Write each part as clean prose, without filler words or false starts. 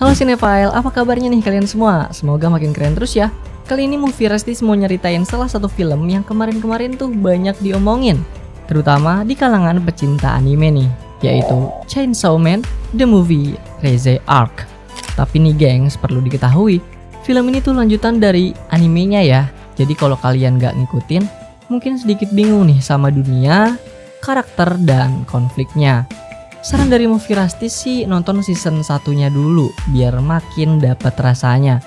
Halo Cinephile, apa kabarnya nih kalian semua? Semoga makin keren terus ya. Kali ini Movie Restis mau nyeritain salah satu film yang kemarin-kemarin tuh banyak diomongin, terutama di kalangan pecinta anime nih, yaitu Chainsaw Man The Movie Rise Arc. Tapi nih gengs, perlu diketahui, film ini tuh lanjutan dari animenya ya. Jadi kalau kalian gak ngikutin, mungkin sedikit bingung nih sama dunia, karakter, dan konfliknya. Saran dari Movie Restis sih nonton season 1-nya dulu biar makin dapat rasanya.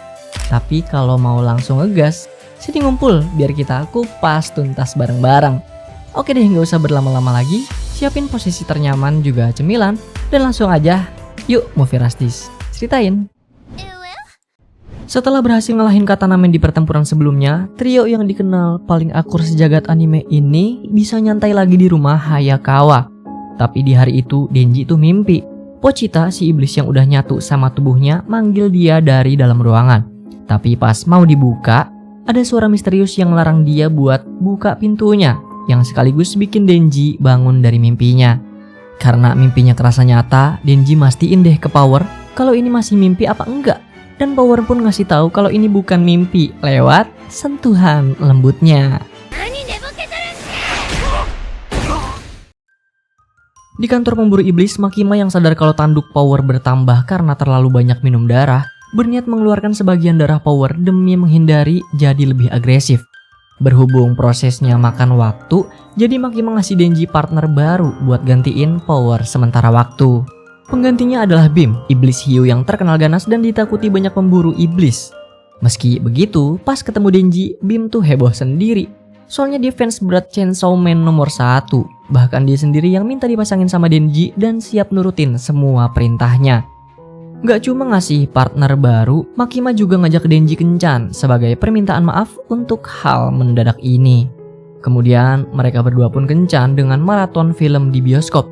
Tapi kalau mau langsung ngegas, sini ngumpul biar kita kupas tuntas bareng-bareng. Oke deh, nggak usah berlama-lama lagi, siapin posisi ternyaman juga cemilan, dan langsung aja, yuk Movie Restis ceritain. Setelah berhasil ngalahin Katana Man di pertempuran sebelumnya, trio yang dikenal paling akur sejagat anime ini bisa nyantai lagi di rumah Hayakawa. Tapi di hari itu Denji tuh mimpi. Pochita, si iblis yang udah nyatu sama tubuhnya, manggil dia dari dalam ruangan. Tapi pas mau dibuka, ada suara misterius yang larang dia buat buka pintunya, yang sekaligus bikin Denji bangun dari mimpinya. Karena mimpinya kerasa nyata, Denji mastiin deh ke Power kalau ini masih mimpi apa enggak. Dan Power pun ngasih tahu kalau ini bukan mimpi lewat sentuhan lembutnya. Di kantor pemburu iblis, Makima yang sadar kalau tanduk Power bertambah karena terlalu banyak minum darah, berniat mengeluarkan sebagian darah Power demi menghindari jadi lebih agresif. Berhubung prosesnya makan waktu, jadi Makima ngasih Denji partner baru buat gantiin Power sementara waktu. Penggantinya adalah Bim, iblis hiu yang terkenal ganas dan ditakuti banyak pemburu iblis. Meski begitu, pas ketemu Denji, Bim tuh heboh sendiri. Soalnya dia fans berat Chainsaw Man nomor 1. Bahkan dia sendiri yang minta dipasangin sama Denji dan siap nurutin semua perintahnya. Gak cuma ngasih partner baru, Makima juga ngajak Denji kencan sebagai permintaan maaf untuk hal mendadak ini. Kemudian mereka berdua pun kencan dengan maraton film di bioskop.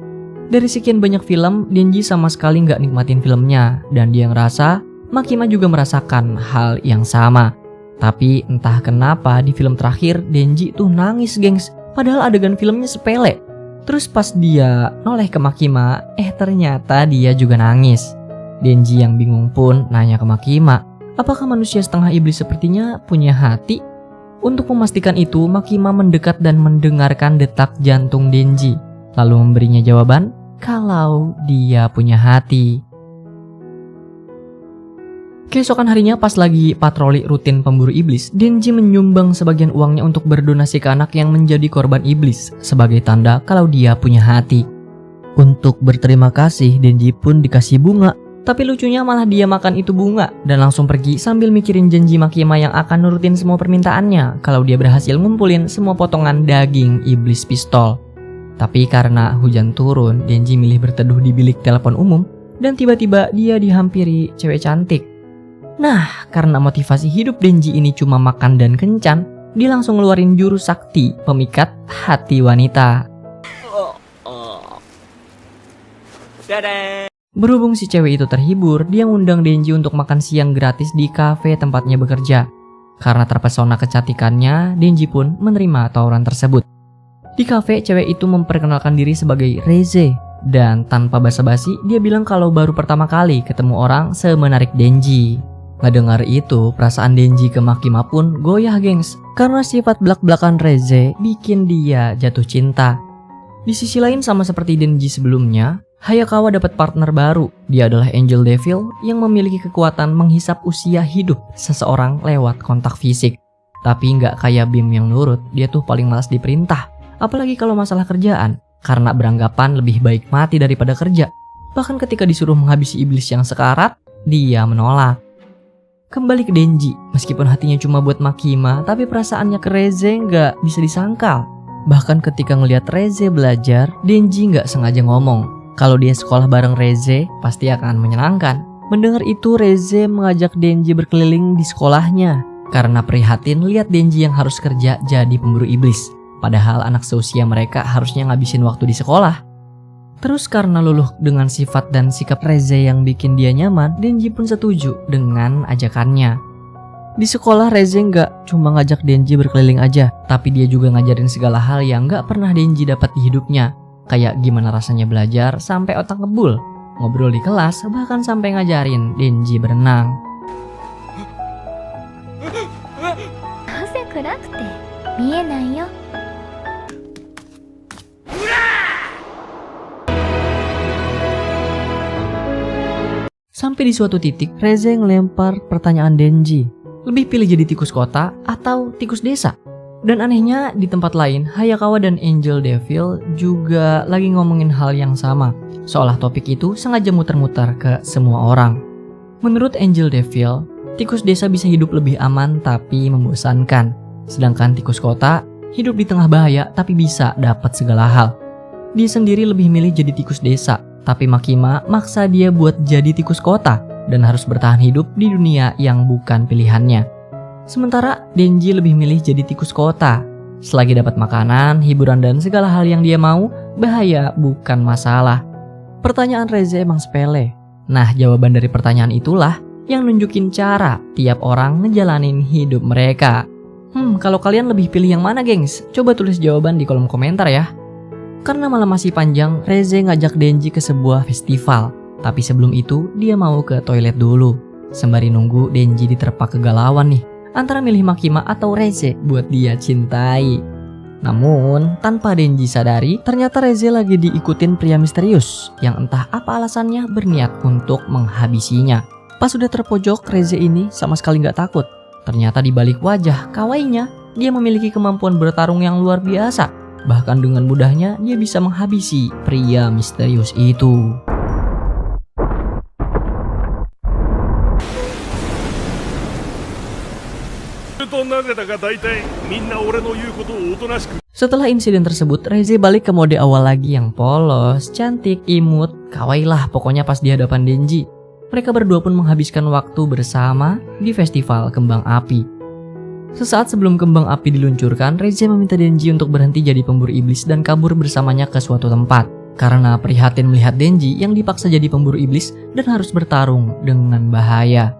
Dari sekian banyak film, Denji sama sekali gak nikmatin filmnya, dan dia ngerasa Makima juga merasakan hal yang sama. Tapi entah kenapa di film terakhir Denji tuh nangis gengs, padahal adegan filmnya sepele. Terus pas dia noleh ke Makima, ternyata dia juga nangis. Denji yang bingung pun nanya ke Makima, apakah manusia setengah iblis sepertinya punya hati? Untuk memastikan itu, Makima mendekat dan mendengarkan detak jantung Denji, lalu memberinya jawaban kalau dia punya hati. Keesokan harinya pas lagi patroli rutin pemburu iblis, Denji menyumbang sebagian uangnya untuk berdonasi ke anak yang menjadi korban iblis sebagai tanda kalau dia punya hati. Untuk berterima kasih, Denji pun dikasih bunga, tapi lucunya malah dia makan itu bunga dan langsung pergi sambil mikirin janji Makima yang akan nurutin semua permintaannya kalau dia berhasil ngumpulin semua potongan daging iblis pistol. Tapi karena hujan turun, Denji milih berteduh di bilik telepon umum dan tiba-tiba dia dihampiri cewek cantik. Nah, karena motivasi hidup Denji ini cuma makan dan kencan, dia langsung ngeluarin jurus sakti pemikat hati wanita. Berhubung si cewek itu terhibur, dia ngundang Denji untuk makan siang gratis di kafe tempatnya bekerja. Karena terpesona kecantikannya, Denji pun menerima tawaran tersebut. Di kafe, cewek itu memperkenalkan diri sebagai Reze. Dan tanpa basa-basi, dia bilang kalau baru pertama kali ketemu orang semenarik Denji. Ngedengar itu, perasaan Denji ke Makima pun goyah gengs, karena sifat belak-belakan Reze bikin dia jatuh cinta. Di sisi lain, sama seperti Denji sebelumnya, Hayakawa dapat partner baru. Dia adalah Angel Devil yang memiliki kekuatan menghisap usia hidup seseorang lewat kontak fisik. Tapi nggak kayak Bim yang nurut, dia tuh paling malas diperintah, apalagi kalau masalah kerjaan, karena beranggapan lebih baik mati daripada kerja. Bahkan ketika disuruh menghabisi iblis yang sekarat, dia menolak. Kembali ke Denji, meskipun hatinya cuma buat Makima, tapi perasaannya ke Reze nggak bisa disangkal. Bahkan ketika ngelihat Reze belajar, Denji nggak sengaja ngomong kalau dia sekolah bareng Reze pasti akan menyenangkan. Mendengar itu, Reze mengajak Denji berkeliling di sekolahnya karena prihatin lihat Denji yang harus kerja jadi pemburu iblis. Padahal anak seusia mereka harusnya ngabisin waktu di sekolah. Terus karena luluh dengan sifat dan sikap Reze yang bikin dia nyaman, Denji pun setuju dengan ajakannya. Di sekolah, Reze nggak cuma ngajak Denji berkeliling aja, tapi dia juga ngajarin segala hal yang nggak pernah Denji dapat di hidupnya. Kayak gimana rasanya belajar sampai otak ngebul, ngobrol di kelas, bahkan sampai ngajarin Denji berenang. 汗暗くて見えないよ。 Sampai di suatu titik, Reze ngelempar pertanyaan Denji. Lebih pilih jadi tikus kota atau tikus desa? Dan anehnya, di tempat lain, Hayakawa dan Angel Devil juga lagi ngomongin hal yang sama. Seolah topik itu sengaja muter-muter ke semua orang. Menurut Angel Devil, tikus desa bisa hidup lebih aman tapi membosankan. Sedangkan tikus kota hidup di tengah bahaya tapi bisa dapat segala hal. Dia sendiri lebih milih jadi tikus desa, tapi Makima maksa dia buat jadi tikus kota dan harus bertahan hidup di dunia yang bukan pilihannya. Sementara Denji lebih milih jadi tikus kota. Selagi dapat makanan, hiburan, dan segala hal yang dia mau, bahaya bukan masalah. Pertanyaan Reze emang sepele. Nah, jawaban dari pertanyaan itulah yang nunjukin cara tiap orang ngejalanin hidup mereka. Kalau kalian lebih pilih yang mana, gengs? Coba tulis jawaban di kolom komentar ya. Karena malam masih panjang, Reze ngajak Denji ke sebuah festival. Tapi sebelum itu, dia mau ke toilet dulu. Sembari nunggu Denji diterpa kegalauan nih, antara milih Makima atau Reze buat dia cintai. Namun, tanpa Denji sadari, ternyata Reze lagi diikutin pria misterius yang entah apa alasannya berniat untuk menghabisinya. Pas sudah terpojok, Reze ini sama sekali nggak takut. Ternyata di balik wajah kawainya, dia memiliki kemampuan bertarung yang luar biasa. Bahkan dengan mudahnya, dia bisa menghabisi pria misterius itu. Setelah insiden tersebut, Reze balik ke mode awal lagi yang polos, cantik, imut, kawaii lah pokoknya pas di hadapan Denji. Mereka berdua pun menghabiskan waktu bersama di festival kembang api. Sesaat sebelum kembang api diluncurkan, Reze meminta Denji untuk berhenti jadi pemburu iblis dan kabur bersamanya ke suatu tempat. Karena prihatin melihat Denji yang dipaksa jadi pemburu iblis dan harus bertarung dengan bahaya.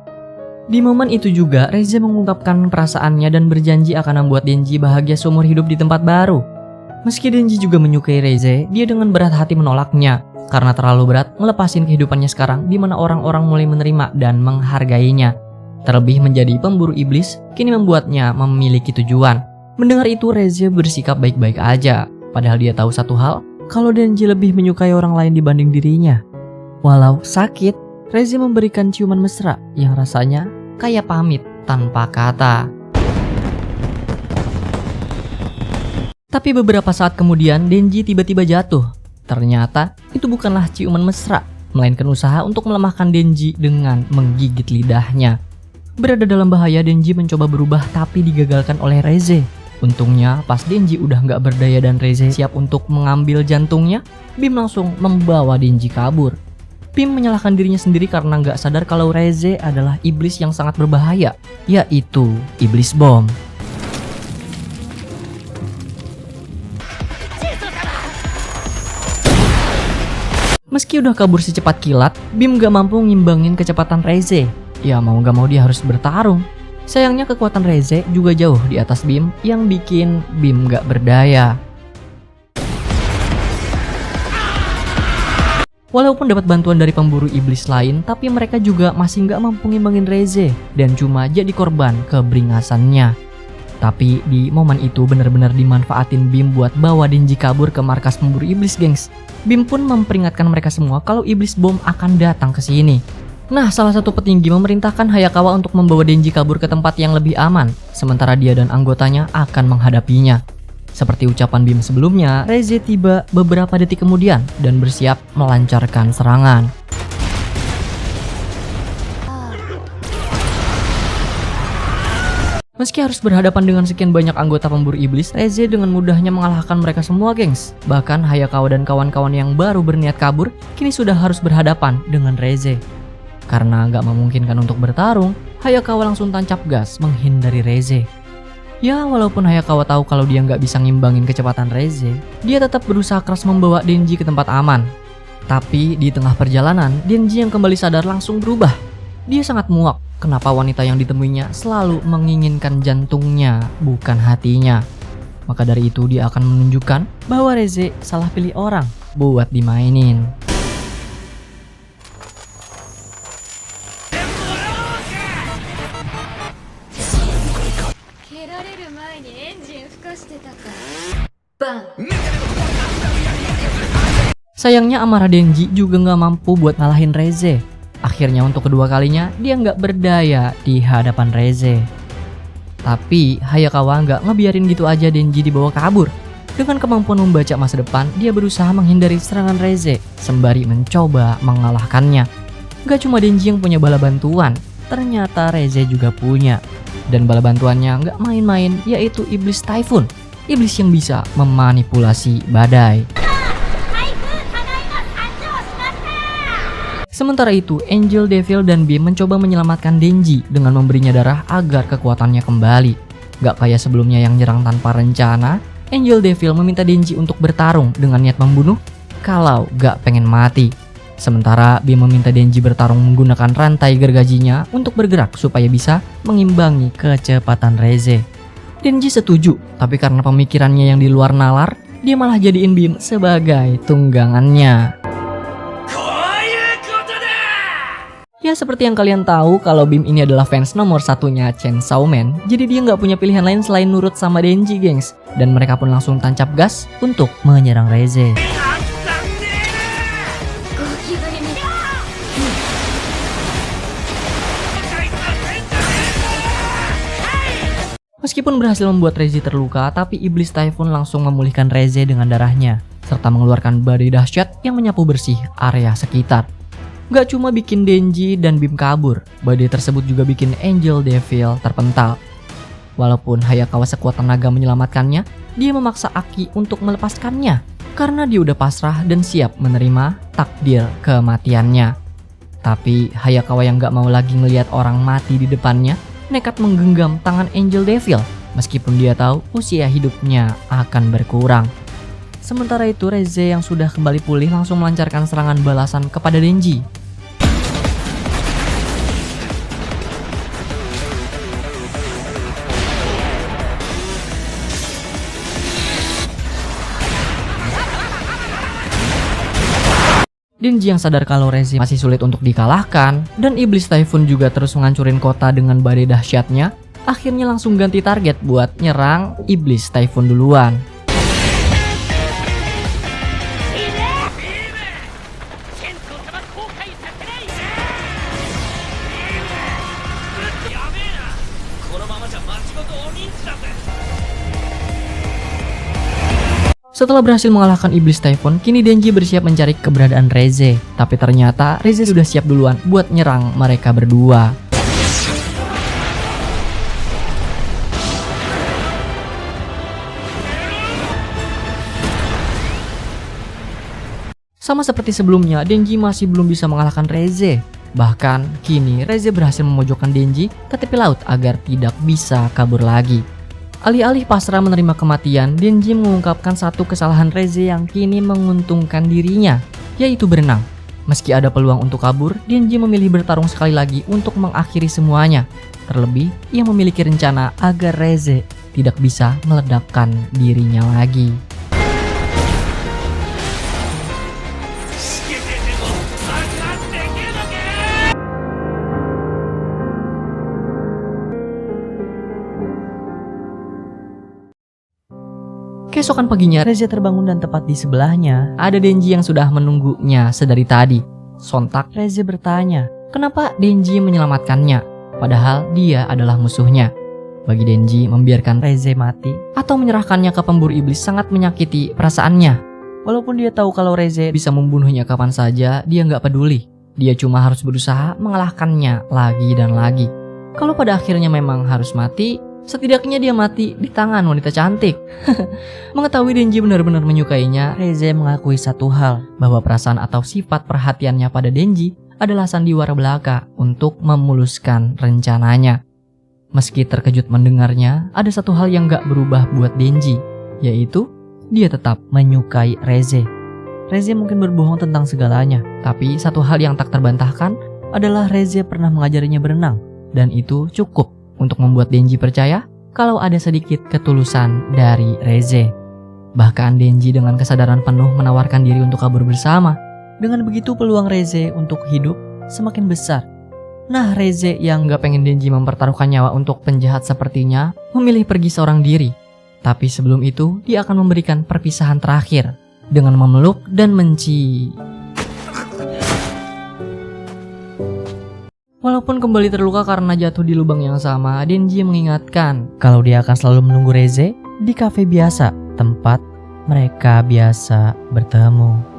Di momen itu juga, Reze mengungkapkan perasaannya dan berjanji akan membuat Denji bahagia seumur hidup di tempat baru. Meski Denji juga menyukai Reze, dia dengan berat hati menolaknya. Karena terlalu berat ngelepasin kehidupannya sekarang di mana orang-orang mulai menerima dan menghargainya. Terlebih menjadi pemburu iblis, kini membuatnya memiliki tujuan. Mendengar itu, Reze bersikap baik-baik aja. Padahal dia tahu satu hal, kalau Denji lebih menyukai orang lain dibanding dirinya. Walau sakit, Reze memberikan ciuman mesra yang rasanya kayak pamit tanpa kata. Tapi beberapa saat kemudian Denji tiba-tiba jatuh. Ternyata itu bukanlah ciuman mesra, melainkan usaha untuk melemahkan Denji dengan menggigit lidahnya. Berada dalam bahaya, Denji mencoba berubah tapi digagalkan oleh Reze. Untungnya pas Denji udah gak berdaya dan Reze siap untuk mengambil jantungnya, Bim langsung membawa Denji kabur. Bim menyalahkan dirinya sendiri karena gak sadar kalau Reze adalah iblis yang sangat berbahaya, yaitu iblis bom. Meski udah kabur secepat kilat, Bim gak mampu ngimbangin kecepatan Reze. Ya mau gak mau dia harus bertarung. Sayangnya kekuatan Reze juga jauh di atas Bim yang bikin Bim gak berdaya. Walaupun dapat bantuan dari pemburu iblis lain, tapi mereka juga masih nggak mampu ngimbangin Reze dan cuma jadi korban keberingasannya. Tapi di momen itu benar-benar dimanfaatin Bim buat bawa Denji kabur ke markas pemburu iblis, gengs. Bim pun memperingatkan mereka semua kalau iblis bom akan datang ke sini. Nah, salah satu petinggi memerintahkan Hayakawa untuk membawa Denji kabur ke tempat yang lebih aman, sementara dia dan anggotanya akan menghadapinya. Seperti ucapan Bim sebelumnya, Reze tiba beberapa detik kemudian dan bersiap melancarkan serangan. Meski harus berhadapan dengan sekian banyak anggota pemburu iblis, Reze dengan mudahnya mengalahkan mereka semua, gengs. Bahkan Hayakawa dan kawan-kawan yang baru berniat kabur, kini sudah harus berhadapan dengan Reze. Karena gak memungkinkan untuk bertarung, Hayakawa langsung tancap gas menghindari Reze. Ya, walaupun Hayakawa tahu kalau dia nggak bisa ngimbangin kecepatan Reze, dia tetap berusaha keras membawa Denji ke tempat aman. Tapi di tengah perjalanan, Denji yang kembali sadar langsung berubah. Dia sangat muak kenapa wanita yang ditemuinya selalu menginginkan jantungnya, bukan hatinya. Maka dari itu dia akan menunjukkan bahwa Reze salah pilih orang buat dimainin. けられる前にエンジン吹かしてたか。バン。 Sayangnya amarah Denji juga nggak mampu buat ngalahin Reze. Akhirnya untuk kedua kalinya dia nggak berdaya di hadapan Reze. Tapi Hayakawa nggak ngebiarin gitu aja Denji dibawa kabur. Dengan kemampuan membaca masa depan, dia berusaha menghindari serangan Reze sembari mencoba mengalahkannya. Gak cuma Denji yang punya bala bantuan, ternyata Reze juga punya. Dan bala bantuannya nggak main-main, yaitu Iblis Typhoon. Iblis yang bisa memanipulasi badai. Sementara itu, Angel Devil dan Beam mencoba menyelamatkan Denji dengan memberinya darah agar kekuatannya kembali. Gak kayak sebelumnya yang nyerang tanpa rencana, Angel Devil meminta Denji untuk bertarung dengan niat membunuh kalau gak pengen mati. Sementara Beam meminta Denji bertarung menggunakan rantai gergajinya untuk bergerak supaya bisa mengimbangi kecepatan Reze. Denji setuju, tapi karena pemikirannya yang di luar nalar, dia malah jadiin Beam sebagai tunggangannya. Ya seperti yang kalian tahu kalau Beam ini adalah fans nomor satunya Chainsaw Man, jadi dia nggak punya pilihan lain selain nurut sama Denji gengs. Dan mereka pun langsung tancap gas untuk menyerang Reze. Meskipun berhasil membuat Reze terluka, tapi Iblis Typhoon langsung memulihkan Reze dengan darahnya, serta mengeluarkan badai dahsyat yang menyapu bersih area sekitar. Gak cuma bikin Denji dan Beam kabur, badai tersebut juga bikin Angel Devil terpental. Walaupun Hayakawa sekuat tenaga menyelamatkannya, dia memaksa Aki untuk melepaskannya karena dia udah pasrah dan siap menerima takdir kematiannya. Tapi Hayakawa yang gak mau lagi ngelihat orang mati di depannya, nekat menggenggam tangan Angel Devil meskipun dia tahu usia hidupnya akan berkurang. Sementara itu Reze yang sudah kembali pulih langsung melancarkan serangan balasan kepada Denji. Denji yang sadar kalau Reze masih sulit untuk dikalahkan dan Iblis Typhoon juga terus menghancurin kota dengan badai dahsyatnya, akhirnya langsung ganti target buat nyerang Iblis Typhoon duluan. Setelah berhasil mengalahkan Iblis Typhoon, kini Denji bersiap mencari keberadaan Reze. Tapi ternyata Reze sudah siap duluan buat nyerang mereka berdua. Sama seperti sebelumnya, Denji masih belum bisa mengalahkan Reze. Bahkan kini Reze berhasil memojokkan Denji ke tepi laut agar tidak bisa kabur lagi. Alih-alih pasrah menerima kematian, Denji mengungkapkan satu kesalahan Reze yang kini menguntungkan dirinya, yaitu berenang. Meski ada peluang untuk kabur, Denji memilih bertarung sekali lagi untuk mengakhiri semuanya. Terlebih, ia memiliki rencana agar Reze tidak bisa meledakkan dirinya lagi. Keesokan paginya, Reze terbangun dan tepat di sebelahnya ada Denji yang sudah menunggunya sedari tadi. Sontak Reze bertanya, kenapa Denji menyelamatkannya, padahal dia adalah musuhnya. Bagi Denji, membiarkan Reze mati atau menyerahkannya ke pemburu iblis sangat menyakiti perasaannya. Walaupun dia tahu kalau Reze bisa membunuhnya kapan saja, dia nggak peduli. Dia cuma harus berusaha mengalahkannya lagi dan lagi. Kalau pada akhirnya memang harus mati, setidaknya dia mati di tangan wanita cantik. Mengetahui Denji benar-benar menyukainya, Reze mengakui satu hal, bahwa perasaan atau sifat perhatiannya pada Denji adalah sandiwara belaka untuk memuluskan rencananya. Meski terkejut mendengarnya, ada satu hal yang gak berubah buat Denji, yaitu dia tetap menyukai Reze. Reze mungkin berbohong tentang segalanya, tapi satu hal yang tak terbantahkan adalah Reze pernah mengajarinya berenang, dan itu cukup untuk membuat Denji percaya kalau ada sedikit ketulusan dari Reze. Bahkan Denji dengan kesadaran penuh menawarkan diri untuk kabur bersama. Dengan begitu peluang Reze untuk hidup semakin besar. Nah, Reze yang gak pengen Denji mempertaruhkan nyawa untuk penjahat sepertinya memilih pergi seorang diri. Tapi sebelum itu, dia akan memberikan perpisahan terakhir dengan memeluk dan Walaupun kembali terluka karena jatuh di lubang yang sama, Denji mengingatkan kalau dia akan selalu menunggu Reze di kafe biasa, tempat mereka biasa bertemu.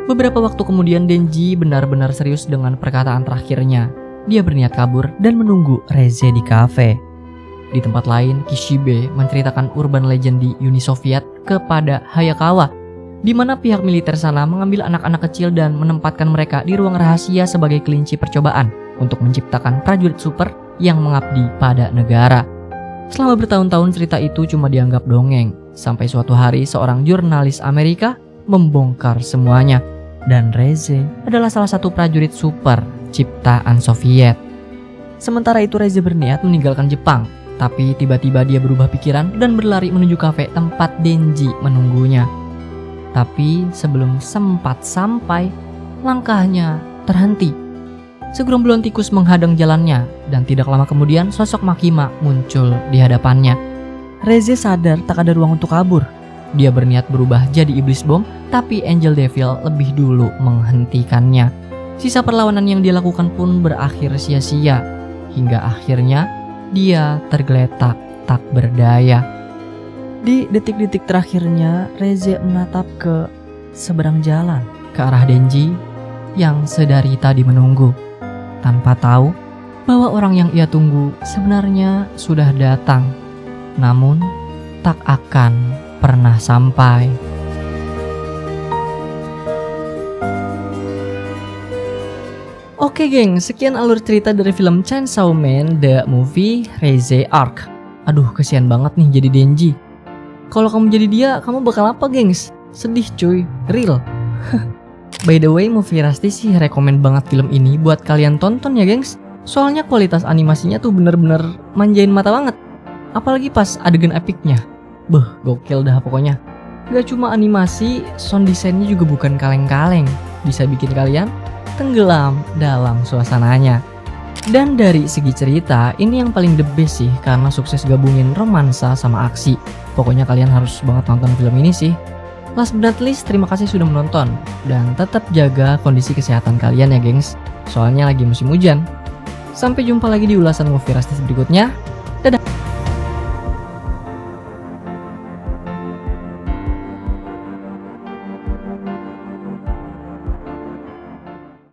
Beberapa waktu kemudian Denji benar-benar serius dengan perkataan terakhirnya. Dia berniat kabur dan menunggu Reze di kafe. Di tempat lain, Kishibe menceritakan urban legend di Uni Soviet kepada Hayakawa, di mana pihak militer sana mengambil anak-anak kecil dan menempatkan mereka di ruang rahasia sebagai kelinci percobaan untuk menciptakan prajurit super yang mengabdi pada negara. Selama bertahun-tahun cerita itu cuma dianggap dongeng, sampai suatu hari seorang jurnalis Amerika membongkar semuanya. Dan Reze adalah salah satu prajurit super ciptaan Soviet. Sementara itu Reze berniat meninggalkan Jepang, tapi tiba-tiba dia berubah pikiran dan berlari menuju kafe tempat Denji menunggunya. Tapi sebelum sempat sampai, langkahnya terhenti. Segerombolan tikus menghadang jalannya, dan tidak lama kemudian sosok Makima muncul di hadapannya. Reze sadar tak ada ruang untuk kabur. Dia berniat berubah jadi iblis bom, tapi Angel Devil lebih dulu menghentikannya. Sisa perlawanan yang dia lakukan pun berakhir sia-sia, hingga akhirnya dia tergeletak tak berdaya. Di detik-detik terakhirnya, Reze menatap ke seberang jalan, ke arah Denji yang sedari tadi menunggu, tanpa tahu bahwa orang yang ia tunggu sebenarnya sudah datang, namun tak akan pernah sampai. Oke geng, sekian alur cerita dari film Chainsaw Man The Movie Reze Arc. Aduh, kesian banget nih jadi Denji. Kalau kamu jadi dia, kamu bakal apa gengs? Sedih cuy, real. By the way, Movie Rusty sih rekomen banget film ini buat kalian tonton ya gengs. Soalnya kualitas animasinya tuh bener-bener manjain mata banget. Apalagi pas adegan epicnya. Beuh, gokil dah pokoknya. Gak cuma animasi, sound desainnya juga bukan kaleng-kaleng. Bisa bikin kalian tenggelam dalam suasananya. Dan dari segi cerita, ini yang paling the best sih, karena sukses gabungin romansa sama aksi. Pokoknya kalian harus banget nonton film ini sih. Last but not least, terima kasih sudah menonton. Dan tetap jaga kondisi kesehatan kalian ya gengs. Soalnya lagi musim hujan. Sampai jumpa lagi di ulasan Movie Rusty berikutnya. Dadah!